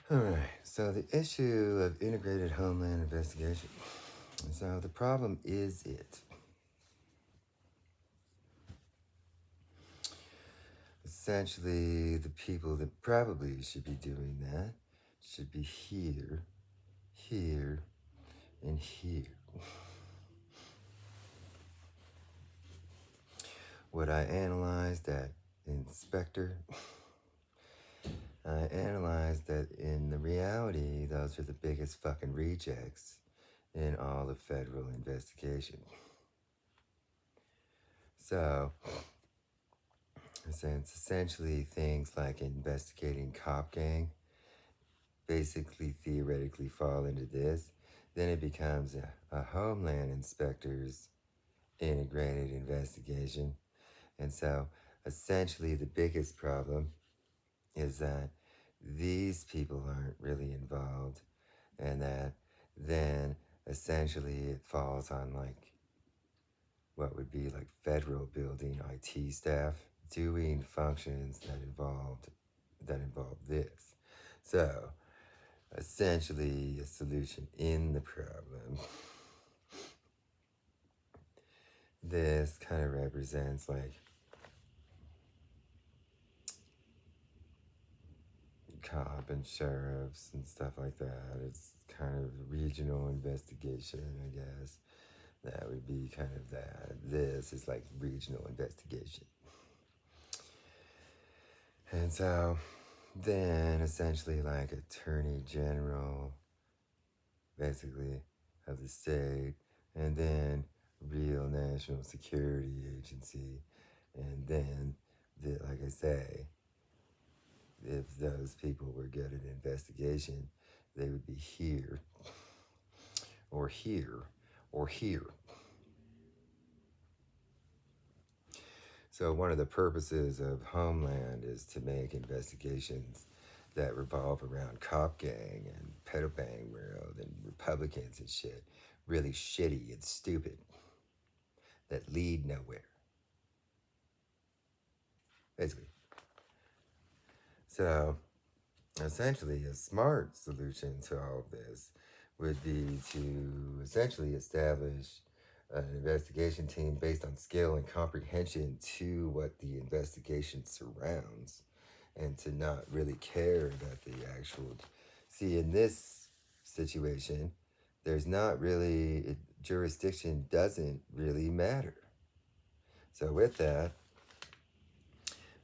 All right, so the issue of integrated homeland investigation. So the problem is it. Essentially, the people that probably should be doing that should be here, here, and here. What I analyzed at Inspector, I analyzed that in the reality, those are the biggest fucking rejects in all of federal investigation. So, since essentially things like investigating cop gang basically theoretically fall into this, then it becomes a homeland inspector's integrated investigation. And so essentially the biggest problem is that these people aren't really involved, and that then essentially it falls on like what would be like federal building IT staff doing functions that involve this. So essentially a solution in the problem. This kind of represents like cop and sheriffs and stuff like that. It's kind of regional investigation, I guess. That would be kind of that. This is like regional investigation. And so then essentially like attorney general basically of the state, and then real national security agency, and then like I say, if those people were good at investigation, they would be here or here or here. So one of the purposes of Homeland is to make investigations that revolve around cop gang and pedo bang world and Republicans and shit really shitty and stupid that lead nowhere. Basically. So essentially a smart solution to all of this would be to essentially establish an investigation team based on skill and comprehension to what the investigation surrounds, and to not really care about the actual. See, in this situation, there's not really, jurisdiction doesn't really matter. So, with that,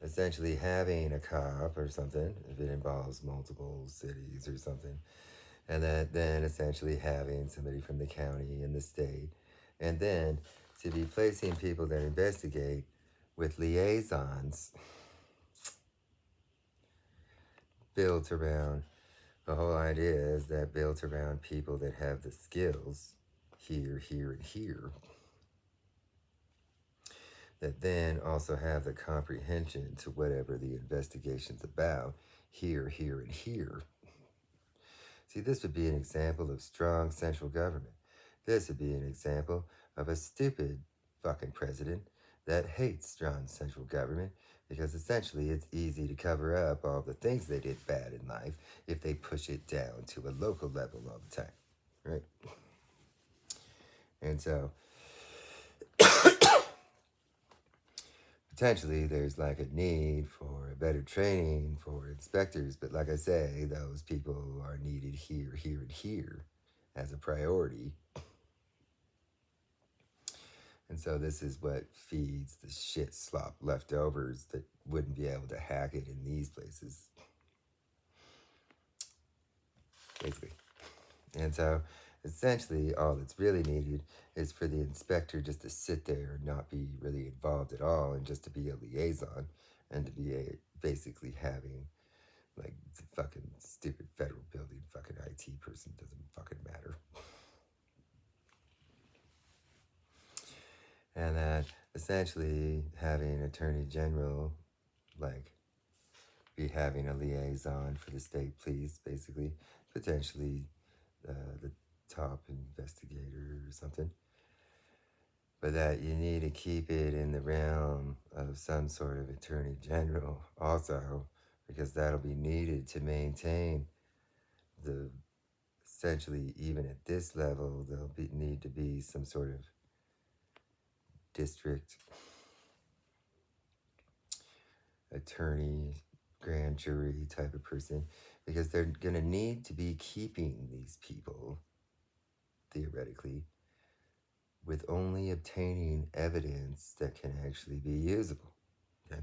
essentially having a cop or something, if it involves multiple cities or something, and then essentially having somebody from the county and the state, and then to be placing people that investigate with liaisons built around, the whole idea is that built around people that have the skills here, here, and here, that then also have the comprehension to whatever the investigation's about here, here, and here. See, this would be an example of strong central government. This would be an example of a stupid fucking president that hates strong central government, because essentially it's easy to cover up all the things they did bad in life if they push it down to a local level all the time, right? And so potentially there's like a need for a better training for inspectors, but like I say, those people are needed here, here, and here as a priority. And so this is what feeds the shit slop leftovers that wouldn't be able to hack it in these places, basically. And so essentially all that's really needed is for the inspector just to sit there and not be really involved at all, and just to be a liaison, and to be basically having like the fucking stupid federal building fucking IT person doesn't fucking matter. And that essentially having attorney general like be having a liaison for the state police, basically, potentially the top investigator or something. But that you need to keep it in the realm of some sort of attorney general also, because that'll be needed to maintain the essentially, even at this level, need to be some sort of district attorney, grand jury type of person, because they're going to need to be keeping these people, theoretically, with only obtaining evidence that can actually be usable. Okay?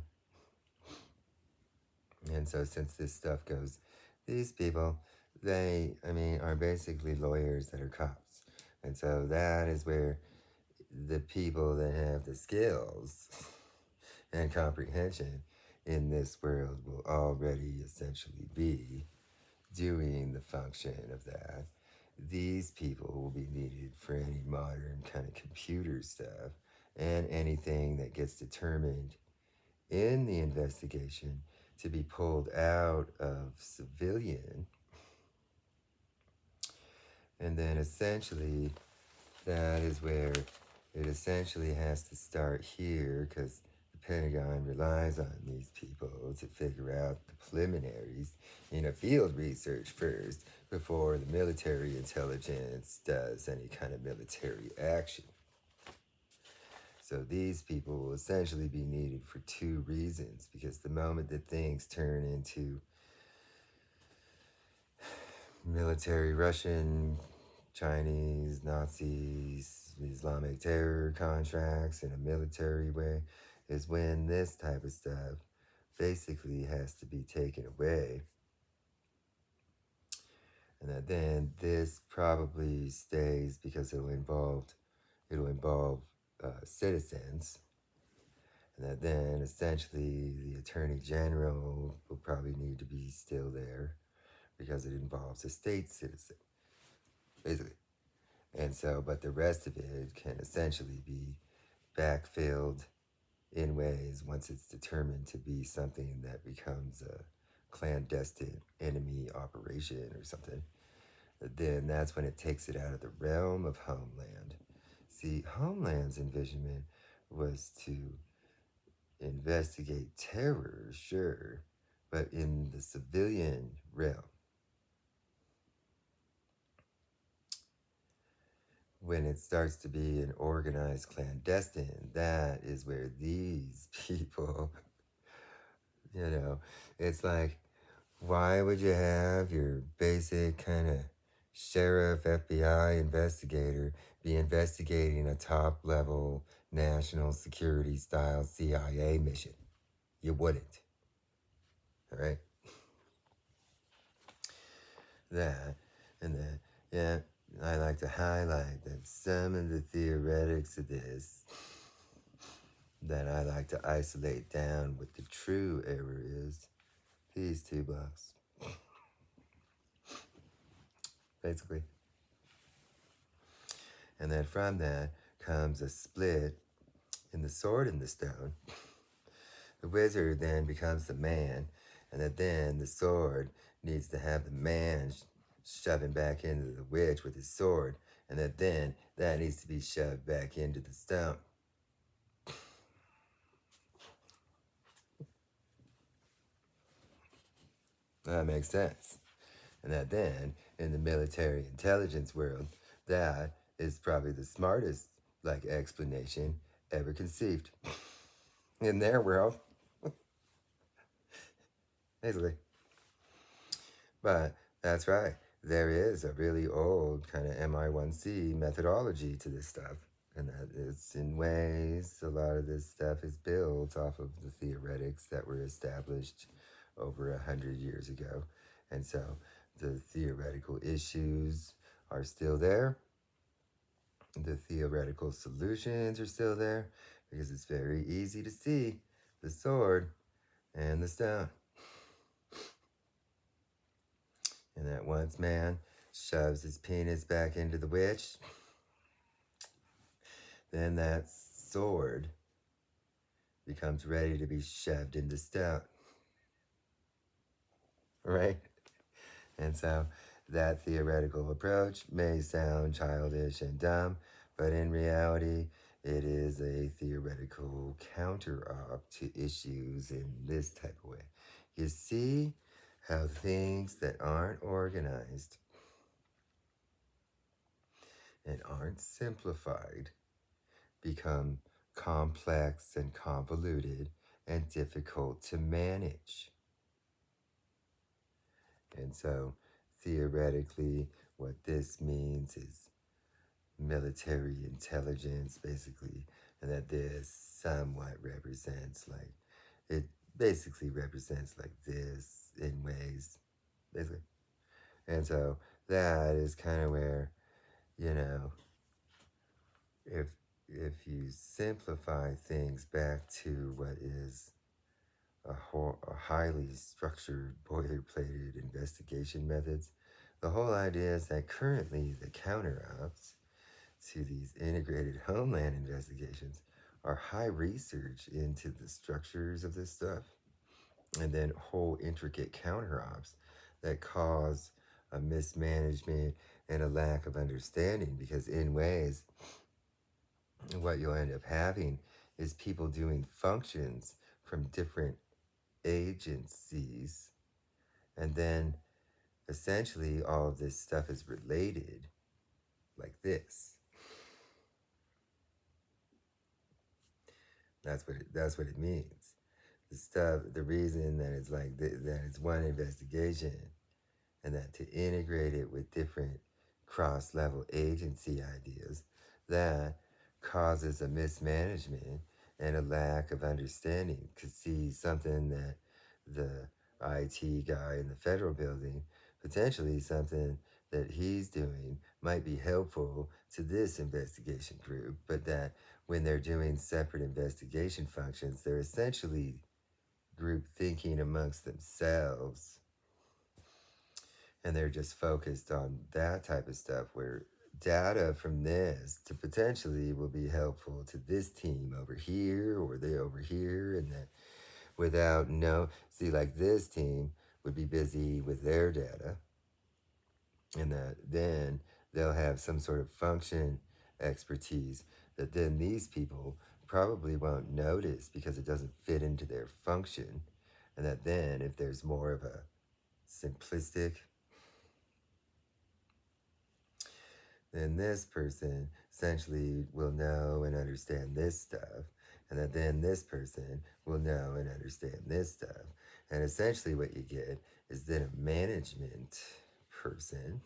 And so, since this stuff goes, these people, are basically lawyers that are cops. And so, that is where the people that have the skills and comprehension in this world will already essentially be doing the function of that. These people will be needed for any modern kind of computer stuff and anything that gets determined in the investigation to be pulled out of civilian. And then essentially, that is where it essentially has to start here, because the Pentagon relies on these people to figure out the preliminaries in a field research first before the military intelligence does any kind of military action. So these people will essentially be needed for two reasons, because the moment that things turn into military Russian, Chinese, Nazis, Islamic terror contracts in a military way, is when this type of stuff basically has to be taken away. And that then this probably stays because it'll involve citizens. And that then essentially the Attorney General will probably need to be still there because it involves a state citizen, basically. And so, but the rest of it can essentially be backfilled in ways once it's determined to be something that becomes a clandestine enemy operation or something. Then that's when it takes it out of the realm of Homeland. See, Homeland's envisionment was to investigate terror, sure, but in the civilian realm. When it starts to be an organized clandestine, that is where these people, it's like, why would you have your basic kind of sheriff, FBI investigator be investigating a top level national security style CIA mission? You wouldn't. All right? That, and then, yeah, I like to highlight that some of the theoretics of this that I like to isolate down what the true error is, these two blocks. Basically. And then from that comes a split in the sword in the stone. The wizard then becomes the man, and that then the sword needs to have the man shoving back into the witch with his sword, and that then that needs to be shoved back into the stone. That makes sense. And that then, in the military intelligence world, that is probably the smartest, explanation ever conceived. In their world. Basically. But that's right. There is a really old kind of MI1C methodology to this stuff. And that it's in ways, a lot of this stuff is built off of the theoretics that were established over 100 years ago. And so the theoretical issues are still there. The theoretical solutions are still there, because it's very easy to see the sword and the stone. And that once man shoves his penis back into the witch, then that sword becomes ready to be shoved into stone. Right? And so that theoretical approach may sound childish and dumb, but in reality, it is a theoretical counter-op to issues in this type of way. You see how things that aren't organized and aren't simplified become complex and convoluted and difficult to manage. And so, theoretically, what this means is military intelligence, basically, and that this somewhat represents like it basically represents like this in ways, basically. And so that is kind of where, you know, if you simplify things back to what is a highly structured, boilerplated investigation methods, the whole idea is that currently the counter ops to these integrated homeland investigations are high research into the structures of this stuff, and then whole intricate counter ops that cause a mismanagement and a lack of understanding, because in ways what you'll end up having is people doing functions from different agencies, and then essentially all of this stuff is related like this. That's what it means. The stuff, the reason that it's like that it's one investigation, and that to integrate it with different cross-level agency ideas, that causes a mismanagement and a lack of understanding. Could see something that the IT guy in the federal building, potentially something that he's doing might be helpful to this investigation group, but that when they're doing separate investigation functions, they're essentially group thinking amongst themselves, and they're just focused on that type of stuff, where data from this to potentially will be helpful to this team over here or they over here, and that without no see, like this team would be busy with their data, and that then they'll have some sort of function expertise that then these people probably won't notice because it doesn't fit into their function, and that then if there's more of a simplistic, then this person essentially will know and understand this stuff, and that then this person will know and understand this stuff. And essentially, what you get is then a management person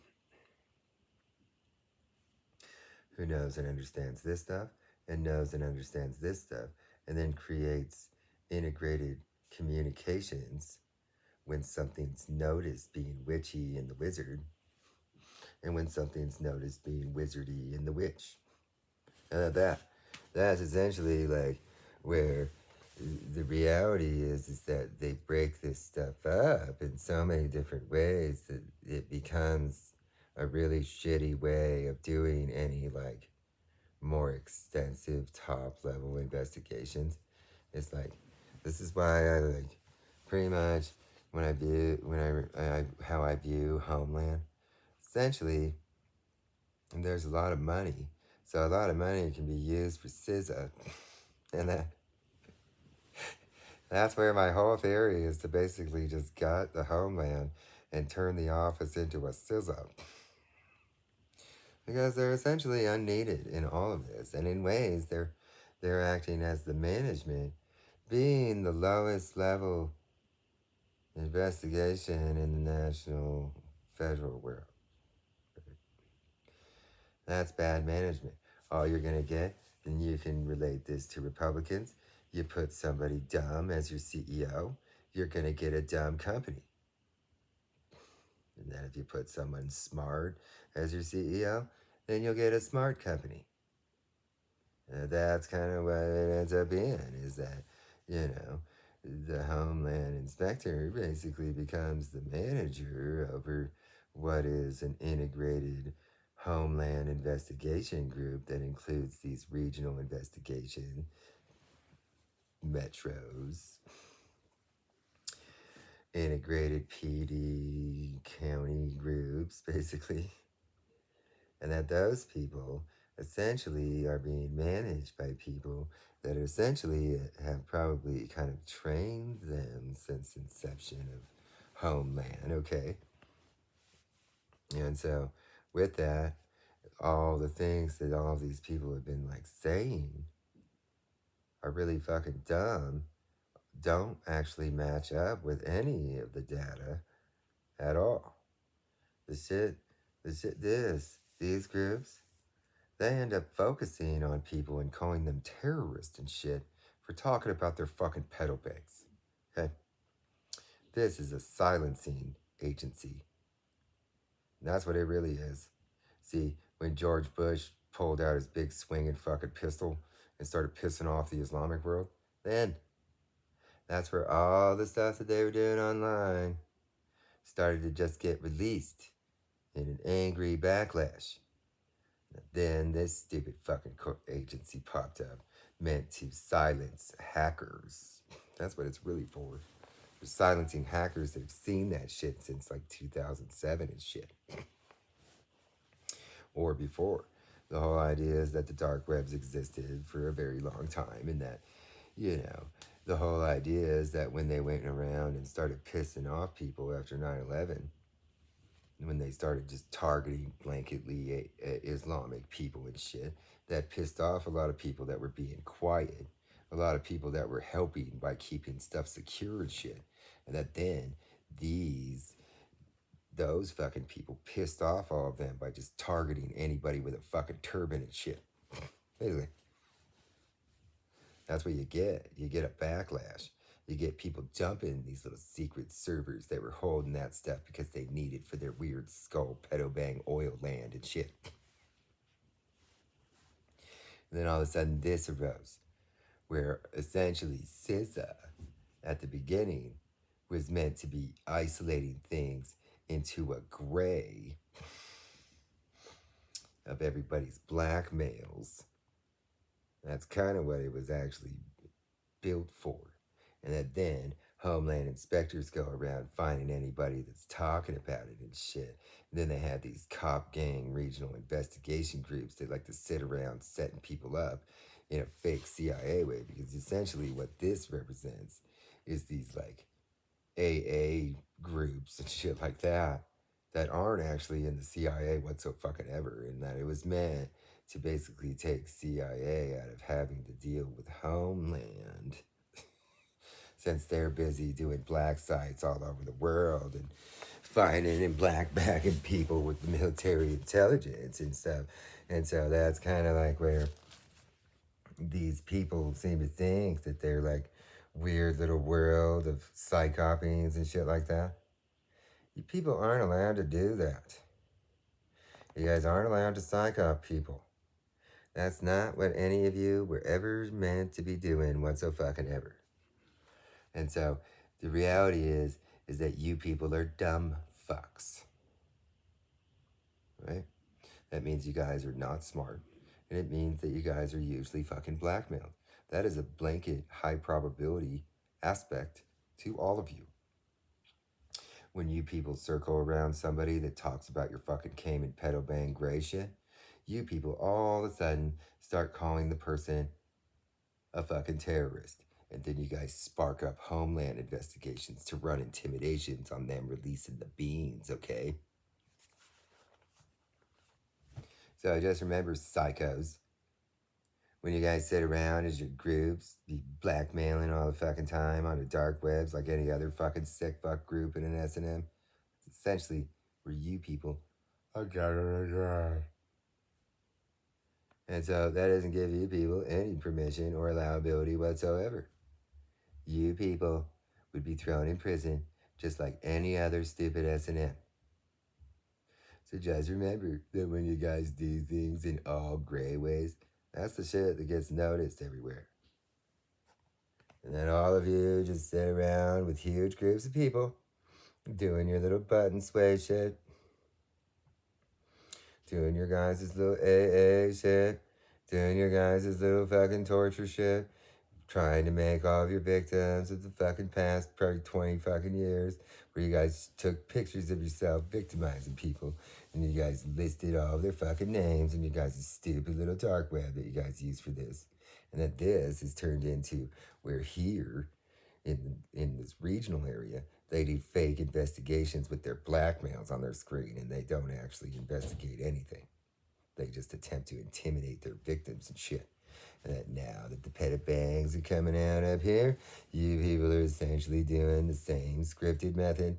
who knows and understands this stuff and knows and understands this stuff, and then creates integrated communications when something's noticed being witchy in the wizard, and when something's noticed being wizardy in the witch. That's essentially like where the reality is that they break this stuff up in so many different ways that it becomes a really shitty way of doing any like more extensive top level investigations. It's like, this is why I like pretty much how I view homeland, essentially there's a lot of money. So a lot of money can be used for SZA. And that's where my whole theory is, to basically just gut the homeland and turn the office into a SZA. Because they're essentially unneeded in all of this. And in ways they're acting as the management, being the lowest level investigation in the national federal world. That's bad management. All you're going to get, then you can relate this to Republicans. You put somebody dumb as your CEO, you're going to get a dumb company. And then if you put someone smart as your CEO, then you'll get a smart company. That's kind of what it ends up being, is that, you know, the Homeland Inspector basically becomes the manager over what is an integrated Homeland investigation group that includes these regional investigation metros, integrated PD county groups, basically. And that those people essentially are being managed by people that essentially have probably kind of trained them since inception of homeland, okay? And so, with that, all the things that all these people have been like saying are really fucking dumb, don't actually match up with any of the data at all. The shit, these groups, they end up focusing on people and calling them terrorists and shit for talking about their fucking pedal banks. Okay? This is a silencing agency. And that's what it really is. See, when George Bush pulled out his big swinging fucking pistol and started pissing off the Islamic world, then that's where all the stuff that they were doing online started to just get released in an angry backlash. Then this stupid fucking agency popped up, meant to silence hackers. That's what it's really for. For silencing hackers that have seen that shit since like 2007 and shit. Or before. The whole idea is that the dark webs existed for a very long time, and that, you know, the whole idea is that when they went around and started pissing off people after 9/11, when they started just targeting blanketly Islamic people and shit, that pissed off a lot of people that were being quiet, a lot of people that were helping by keeping stuff secure and shit, and that then those fucking people pissed off all of them by just targeting anybody with a fucking turban and shit. Basically, that's what you get. You get a backlash. You get people jumping these little secret servers that were holding that stuff because they need it for their weird skull pedo bang oil land and shit. And then all of a sudden this arose, where essentially CISA at the beginning was meant to be isolating things into a gray of everybody's blackmails. That's kind of what it was actually built for. And that then homeland inspectors go around finding anybody that's talking about it and shit. And then they have these cop gang regional investigation groups that like to sit around setting people up in a fake CIA way, because essentially what this represents is these like AA groups and shit like that aren't actually in the CIA whatsoever, and that it was meant to basically take CIA out of having to deal with homeland since they're busy doing black sites all over the world and finding and black bagging people with the military intelligence and stuff. And so that's kind of like where these people seem to think that they're like weird little world of psychopies and shit like that. You people aren't allowed to do that. You guys aren't allowed to psychop people. That's not what any of you were ever meant to be doing whatsoever. And so the reality is that you people are dumb fucks. Right? That means you guys are not smart. And it means that you guys are usually fucking blackmailed. That is a blanket high probability aspect to all of you. When you people circle around somebody that talks about your fucking Cayman pedo bang gray shit, you people all of a sudden start calling the person a fucking terrorist. And then you guys spark up homeland investigations to run intimidations on them releasing the beans, okay? So just remember, psychos, when you guys sit around as your groups, be blackmailing all the fucking time on the dark webs like any other fucking sick fuck group in an S&M, it's essentially where you people are gathering around. And so that doesn't give you people any permission or allowability whatsoever. You people would be thrown in prison just like any other stupid S&M. So just remember that when you guys do things in all gray ways, that's the shit that gets noticed everywhere. And then all of you just sit around with huge groups of people doing your little button sway shit, doing your guys' little AA shit, doing your guys' little fucking torture shit, trying to make all of your victims of the fucking past probably 20 fucking years, where you guys took pictures of yourself victimizing people, and you guys listed all of their fucking names and you guys' stupid little dark web that you guys use for this. And that this is turned into where here in this regional area They do fake investigations with their blackmails on their screen and they don't actually investigate anything. They just attempt to intimidate their victims and shit. And that now that the pedobangs are coming out up here, you people are essentially doing the same scripted method.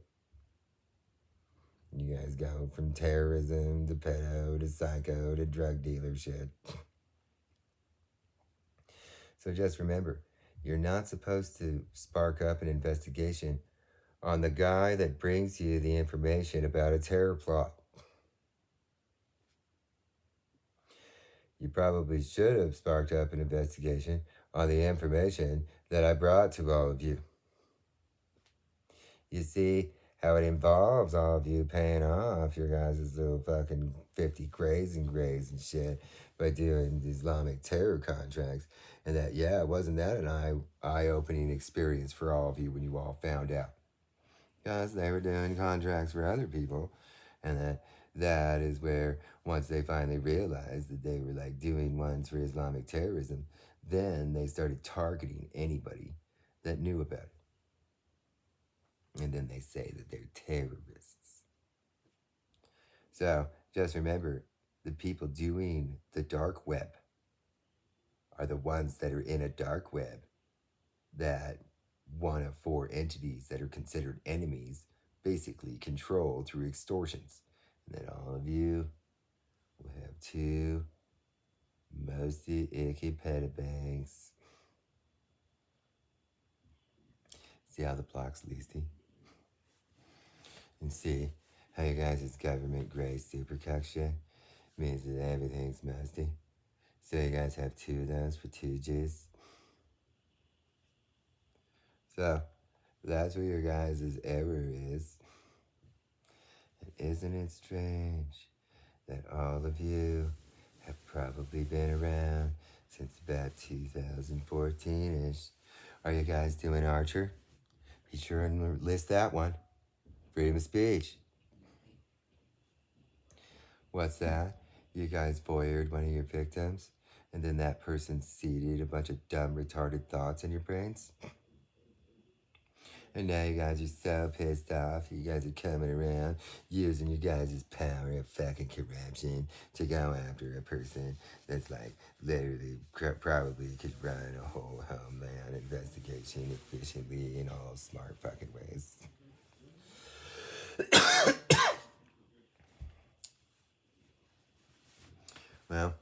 You guys go from terrorism to pedo to psycho to drug dealer shit. So just remember, you're not supposed to spark up an investigation on the guy that brings you the information about a terror plot. You probably should have sparked up an investigation on the information that I brought to all of you. You see how it involves all of you paying off your guys' little fucking 50 grays and grays and shit by doing Islamic terror contracts. And that, yeah, wasn't that an eye-opening experience for all of you when you all found out? Because they were doing contracts for other people. And that is where, once they finally realized that they were like doing ones for Islamic terrorism, then they started targeting anybody that knew about it. And then they say that they're terrorists. So just remember, the people doing the dark web are the ones that are in a dark web that one of four entities that are considered enemies basically control through extortions. And then all of you will have two mostly icky pedobanks. See how the block's leasty? And see how you guys' government gray supercuck shit means that everything's musty. So you guys have two of those for 2 G's. So that's what your guys' error is. And isn't it strange that all of you have probably been around since about 2014-ish? Are you guys doing Archer? Be sure and list that one. Freedom of speech. What's that? You guys voyeured one of your victims, and then that person seeded a bunch of dumb, retarded thoughts in your brains? And now you guys are so pissed off. You guys are coming around using your guys' power of fucking corruption to go after a person that's like literally probably could run a whole homeland investigation efficiently in all smart fucking ways. Well,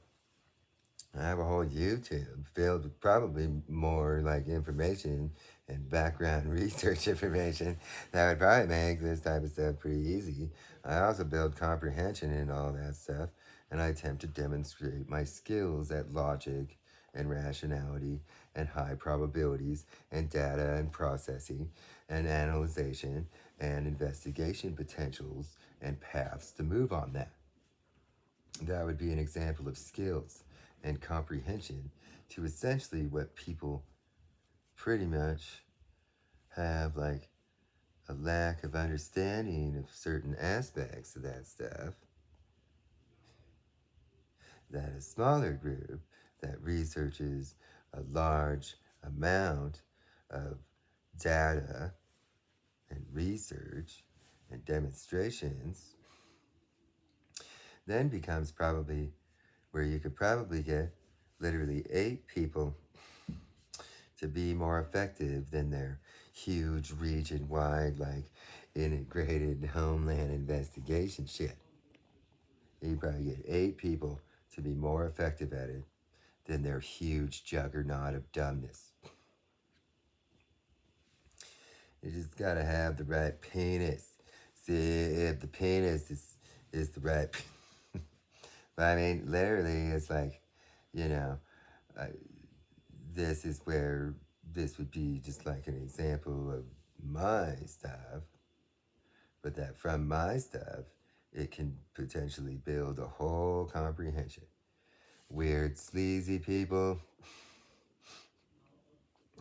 I have a whole YouTube filled with probably more like information and background research information that would probably make this type of stuff pretty easy. I also build comprehension and all that stuff, and I attempt to demonstrate my skills at logic and rationality and high probabilities and data and processing and analyzation and investigation potentials and paths to move on that. That would be an example of skills and comprehension to essentially what people pretty much have like a lack of understanding of certain aspects of that stuff. That a smaller group that researches a large amount of data and research and demonstrations then becomes probably where you could probably get literally 8 people to be more effective than their huge region-wide, like, integrated homeland investigation shit. You probably get 8 people to be more effective at it than their huge juggernaut of dumbness. You just gotta have the right penis. See, if the penis is the right... But I mean, literally, it's like, you know, this is where this would be just like an example of my stuff, but that from my stuff, it can potentially build a whole comprehension. Weird, sleazy people,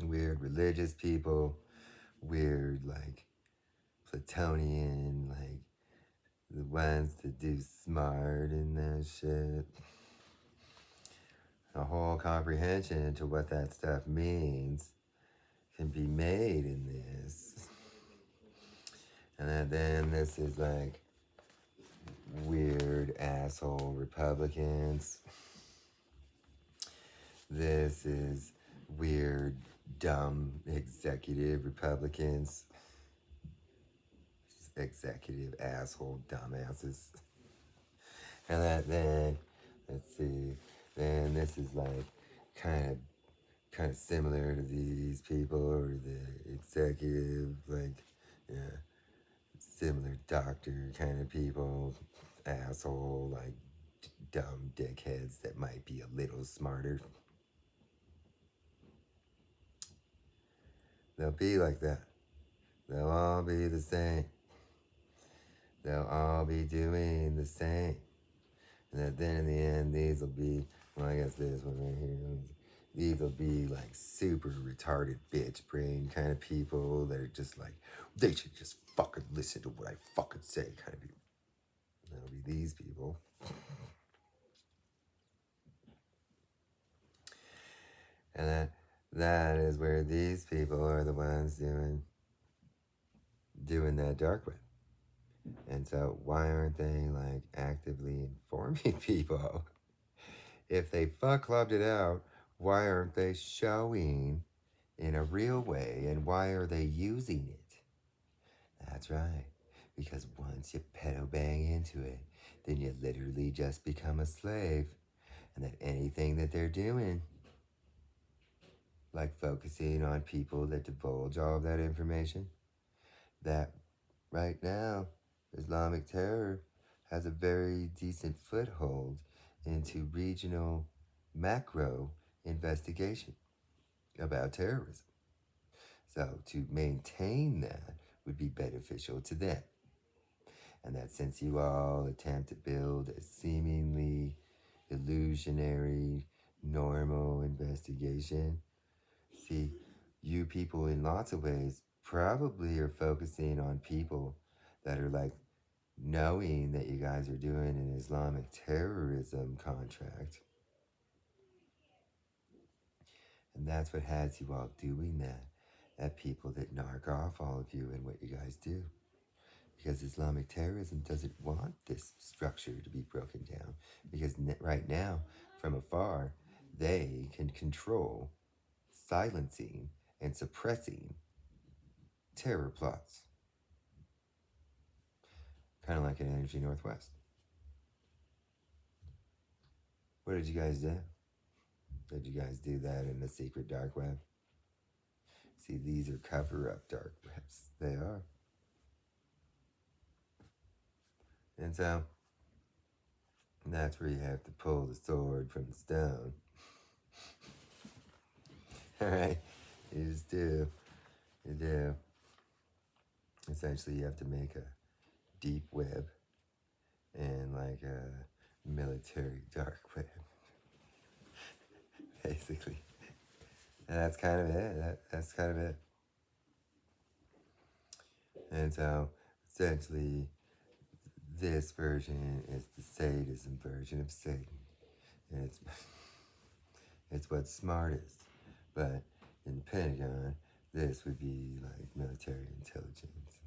weird religious people, weird, like, Platonian, like, the ones that do smart and that shit. A whole comprehension into what that stuff means can be made in this. And then this is like weird asshole Republicans. This is weird, dumb executive Republicans. Executive asshole dumbasses. Then let's see. Then this is like kind of similar to these people or the executive, like, yeah, similar doctor kind of people, asshole, like dumb dickheads that might be a little smarter. They'll be like that. They'll all be the same. They'll all be doing the same. And then in the end, these will be, well, I guess this one right here, these will be like super retarded bitch brain kind of people that are just like, they should just fucking listen to what I fucking say kind of people. That'll be these people. And that is where these people are the ones doing that dark web. And so why aren't they like actively informing people? If they fuck clubbed it out, why aren't they showing in a real way, and why are they using it? That's right, because once you pedo bang into it, then you literally just become a slave, and that anything that they're doing, like focusing on people that divulge all of that information, that right now, Islamic terror has a very decent foothold into regional macro investigation about terrorism. So to maintain that would be beneficial to them. And that since you all attempt to build a seemingly illusionary, normal investigation, see, you people in lots of ways probably are focusing on people that are like knowing that you guys are doing an Islamic terrorism contract. And that's what has you all doing that at people that narc off all of you and what you guys do. Because Islamic terrorism doesn't want this structure to be broken down. Because right now, from afar, they can control silencing and suppressing terror plots. Kind of like an Energy Northwest. What did you guys do? Did you guys do that in the secret dark web? See, these are cover up dark webs. They are. And so that's where you have to pull the sword from the stone. All right? You just do. You do. Essentially, you have to make a deep web and like a military dark web, basically. And that's kind of it. That's kind of it. And so, essentially, this version is the sadism version of Satan. And it's what's smartest. But in the Pentagon, this would be like military intelligence.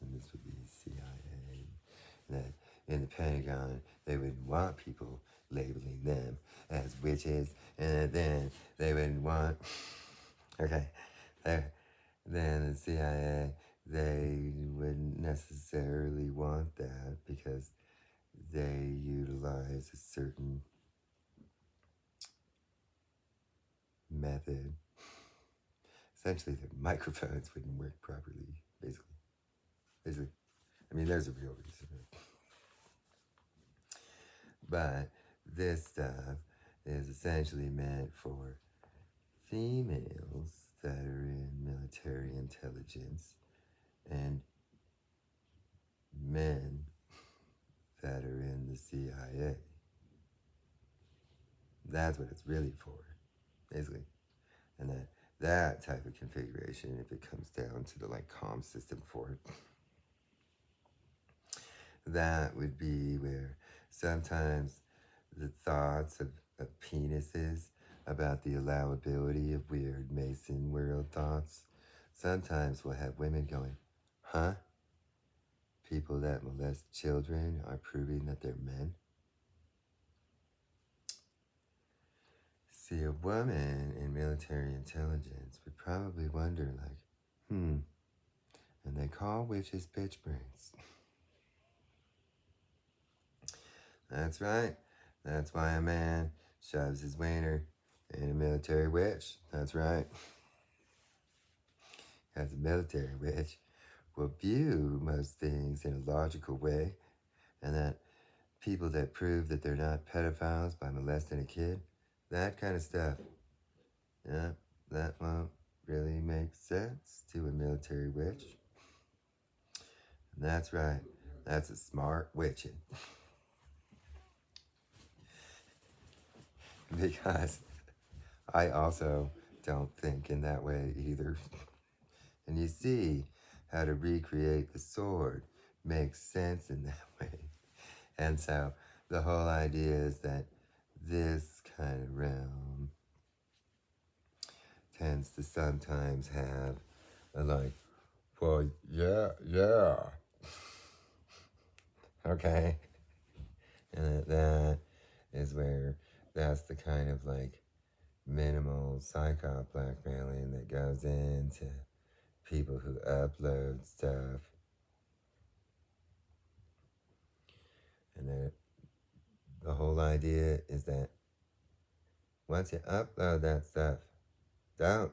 And this would be CIA. And that in the Pentagon, they would want people labeling them as witches. And then they would want, okay, then the CIA, they wouldn't necessarily want that because they utilize a certain method. Essentially, their microphones wouldn't work properly, basically. I mean, there's a real reason. But this stuff is essentially meant for females that are in military intelligence and men that are in the CIA. That's what it's really for, basically. And that type of configuration, if it comes down to the like comm system for it, that would be where sometimes the thoughts of penises about the allowability of weird Mason world thoughts sometimes will have women going, huh? people that molest children are proving that they're men? See, a woman in military intelligence would probably wonder, like, and they call witches bitch brains. That's right. That's why a man shoves his wiener in a military witch. That's right. As a military witch will view most things in a logical way, and that people that prove that they're not pedophiles by molesting a kid, that kind of stuff, yeah, that won't really make sense to a military witch. And that's right. That's a smart witching. Because I also don't think in that way either. And you see how to recreate the sword makes sense in that way. And so the whole idea is that this kind of realm tends to sometimes have a like, well, yeah, okay. And that is where that's the kind of like minimal psyop blackmailing that goes into people who upload stuff. And the whole idea is that once you upload that stuff, don't.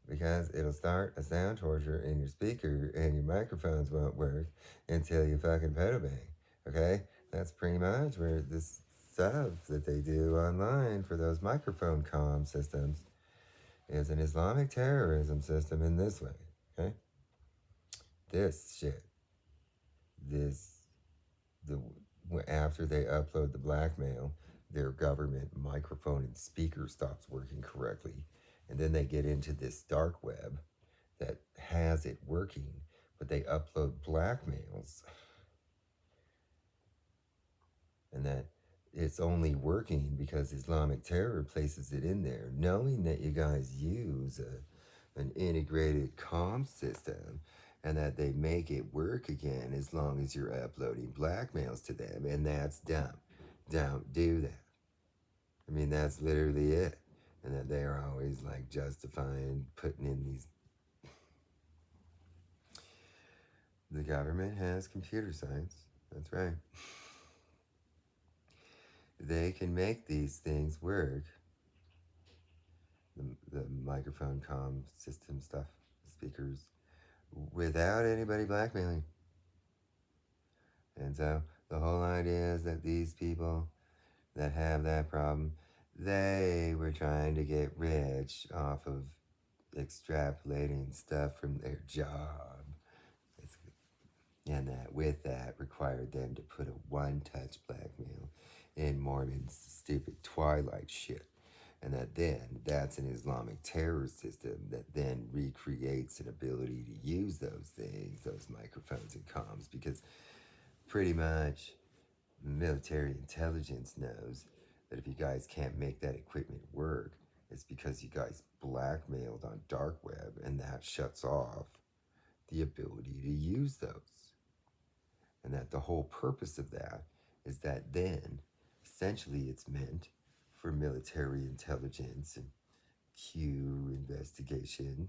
Because it'll start a sound torture in your speaker and your microphones won't work until you fucking pedal bang. Okay? That's pretty much where this stuff that they do online for those microphone comm systems is an Islamic terrorism system in this way. Okay? This shit. After they upload the blackmail, their government microphone and speaker stops working correctly. And then they get into this dark web that has it working, but they upload blackmails. And that it's only working because Islamic terror places it in there, knowing that you guys use an integrated comm system and that they make it work again as long as you're uploading blackmails to them. And that's dumb. Don't do that. I mean, that's literally it. And that they are always like justifying putting in these. The government has computer science. That's right. They can make these things work. The microphone comm system stuff, speakers, without anybody blackmailing. And so the whole idea is that these people that have that problem, they were trying to get rich off of extrapolating stuff from their job. And that with that required them to put a one-touch blackmail in Mormon's stupid Twilight shit. And that then that's an Islamic terror system that then recreates an ability to use those things, those microphones and comms, because pretty much military intelligence knows that if you guys can't make that equipment work, it's because you guys blackmailed on dark web, and that shuts off the ability to use those. And that the whole purpose of that is that then essentially it's meant for military intelligence and Q investigation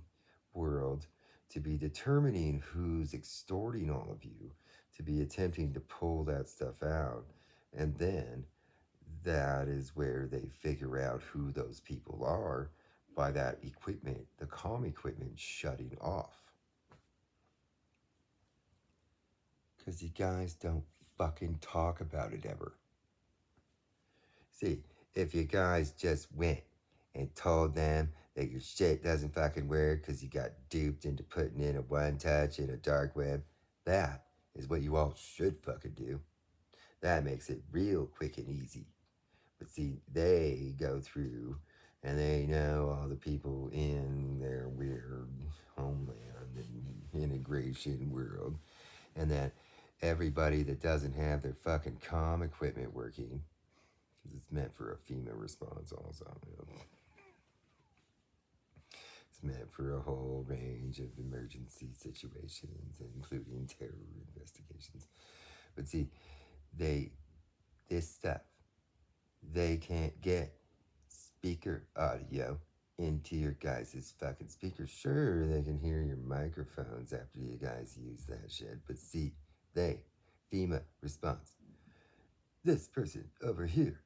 world to be determining who's extorting all of you, to be attempting to pull that stuff out. And then that is where they figure out who those people are by that equipment, the comm equipment shutting off. Because you guys don't fucking talk about it ever. See, if you guys just went and told them that your shit doesn't fucking work because you got duped into putting in a one touch in a dark web, that is what you all should fucking do. That makes it real quick and easy. But see, they go through and they know all the people in their weird homeland and integration world, and that everybody that doesn't have their fucking comm equipment working, because it's meant for a FEMA response also. It's It's meant for a whole range of emergency situations, including terror investigations. But see, they this stuff they can't get speaker audio into your guys' fucking speakers. Sure, they can hear your microphones after you guys use that shit, but see, they, FEMA response. This person over here,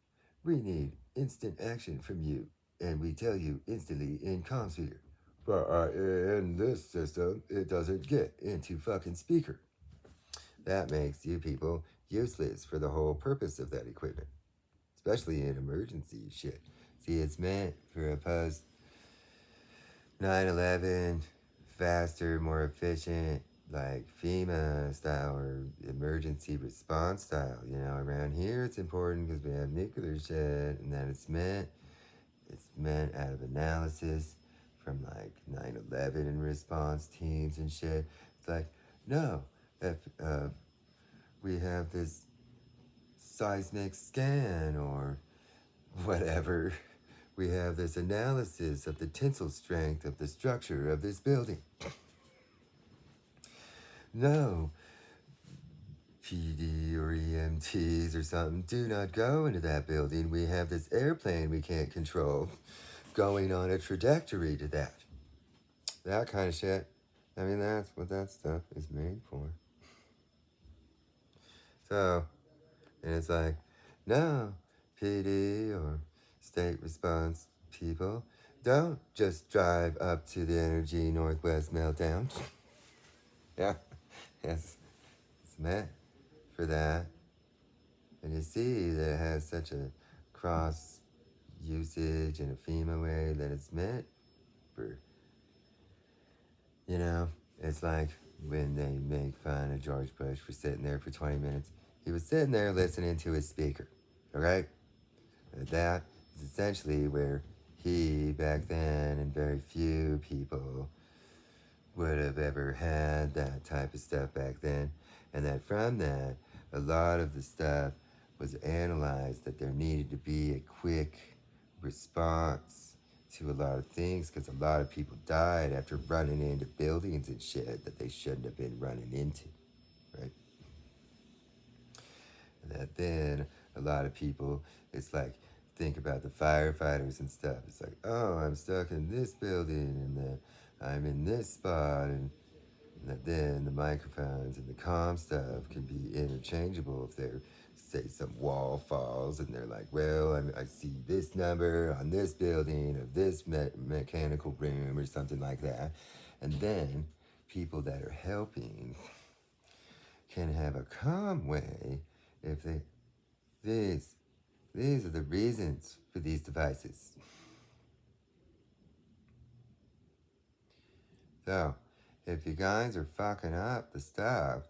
we need instant action from you, and we tell you instantly in CommSphere. But in this system, it doesn't get into fucking speaker. That makes you people useless for the whole purpose of that equipment, especially in emergency shit. See, it's meant for a post 9/11, faster, more efficient, like FEMA style or emergency response style. You know, around here it's important because we have nuclear shit, and that it's meant out of analysis from like 9/11 and response teams and shit. It's like, no, if we have this seismic scan or whatever, we have this analysis of the tensile strength of the structure of this building. No, PD or EMTs or something, do not go into that building. We have this airplane we can't control going on a trajectory to that. That kind of shit. I mean, that's what that stuff is made for. So, and it's like, no, PD or state response people, don't just drive up to the Energy Northwest meltdown. Yeah, yes, it's meant for that. And you see that it has such a cross usage in a FEMA way that it's meant for, you know, it's like when they make fun of George Bush for sitting there for 20 minutes. He was sitting there listening to his speaker, okay? And that is essentially where he, back then, and very few people would have ever had that type of stuff back then. And that from that, a lot of the stuff was analyzed that there needed to be a quick response to a lot of things because a lot of people died after running into buildings and shit that they shouldn't have been running into, right? And that then a lot of people, it's like, think about the firefighters and stuff. It's like, oh, I'm stuck in this building and I'm in this spot, and that then the microphones and the comm stuff can be interchangeable if they're, say, some wall falls and they're like, well, I see this number on this building of this mechanical room or something like that. And then people that are helping can have a calm way if they, these are the reasons for these devices. So, if you guys are fucking up the stuff,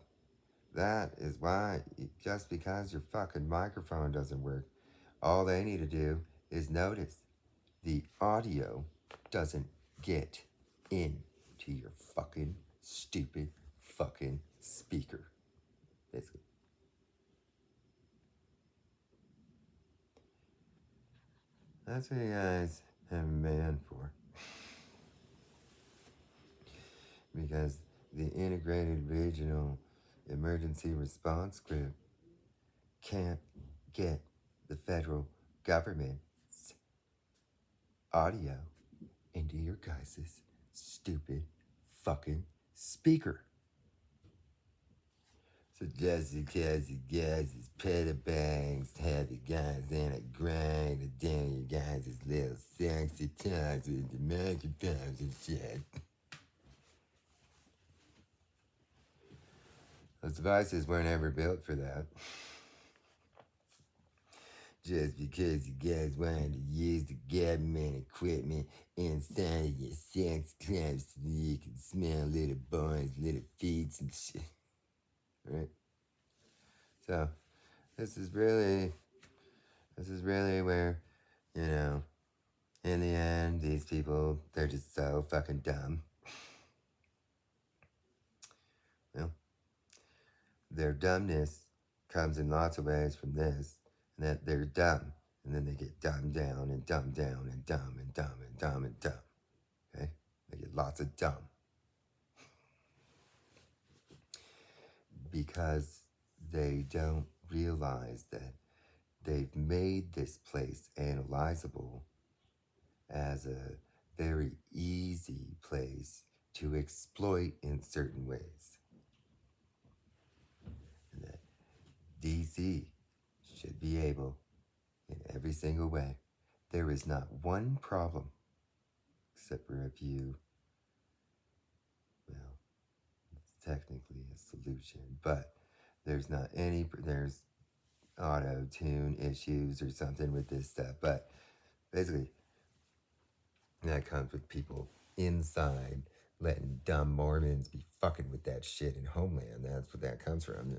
that is why, just because your fucking microphone doesn't work, all they need to do is notice the audio doesn't get into your fucking stupid fucking speaker. Basically. That's what you guys have a man for. Because the integrated regional emergency response group can't get the federal government's audio into your guys' stupid fucking speaker. So just because you guys is pedobangs have you guys in a grind and down you guys' little sexy times with the microphones and shit. Those devices weren't ever built for that. Just because you guys wanted to use the government equipment inside of your sex clubs so you can smell little boys, little feet and shit. Right? So, this is really where, you know, in the end, these people, they're just so fucking dumb. Well, their dumbness comes in lots of ways from this, and that they're dumb, and then they get dumbed down and dumbed down and dumb and dumb and dumb and dumb. Okay? They lots of dumb, because they don't realize that they've made this place analyzable as a very easy place to exploit in certain ways. And that DC should be able, in every single way, there is not one problem, except for a few, well, it's technically a solution, but there's auto tune issues or something with this stuff. But basically, that comes with people inside letting dumb Mormons be fucking with that shit in Homeland. That's what that comes from.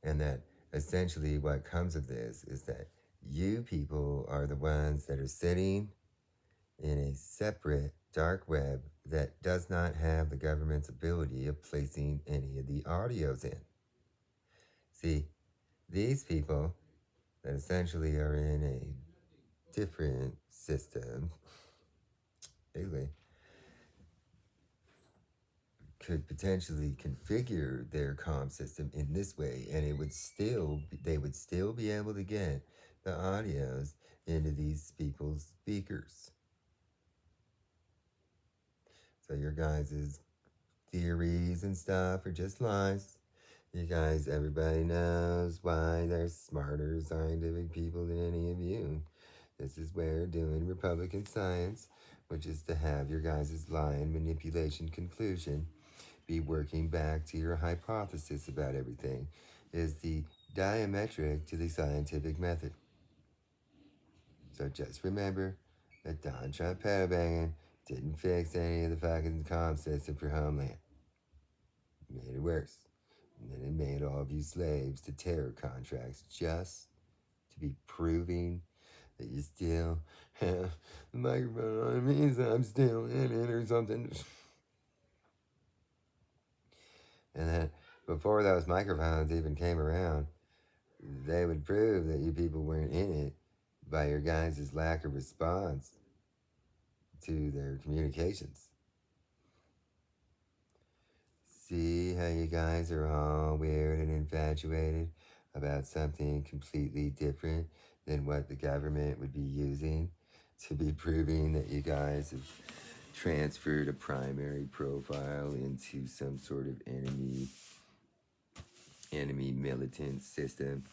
And that essentially what comes of this is that you people are the ones that are sitting in a separate dark web that does not have the government's ability of placing any of the audios in. See, these people that essentially are in a different system, basically, could potentially configure their comm system in this way, and they would still be able to get the audios into these people's speakers. So your guys' theories and stuff are just lies. You guys, everybody knows why they're smarter scientific people than any of you. This is where doing Republican science, which is to have your guys' lie and manipulation conclusion be working back to your hypothesis about everything, is the diametric to the scientific method. So just remember that Don Trump pedo banging didn't fix any of the fucking comm system for Homeland. It made it worse. And then it made all of you slaves to terror contracts just to be proving that you still have the microphone on. It means that I'm still in it or something. And then before those microphones even came around, they would prove that you people weren't in it by your guys' lack of response to their communications. See how you guys are all weird and infatuated about something completely different than what the government would be using to be proving that you guys have transferred a primary profile into some sort of enemy militant system.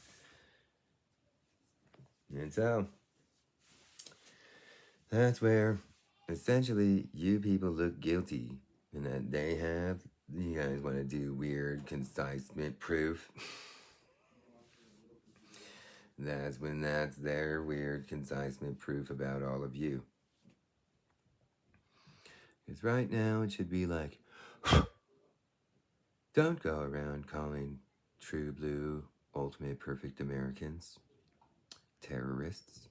And so that's where essentially you people look guilty, and that you guys want to do weird concisement proof. That's when that's their weird concisement proof about all of you. Because right now it should be like, don't go around calling true blue, ultimate perfect Americans terrorists.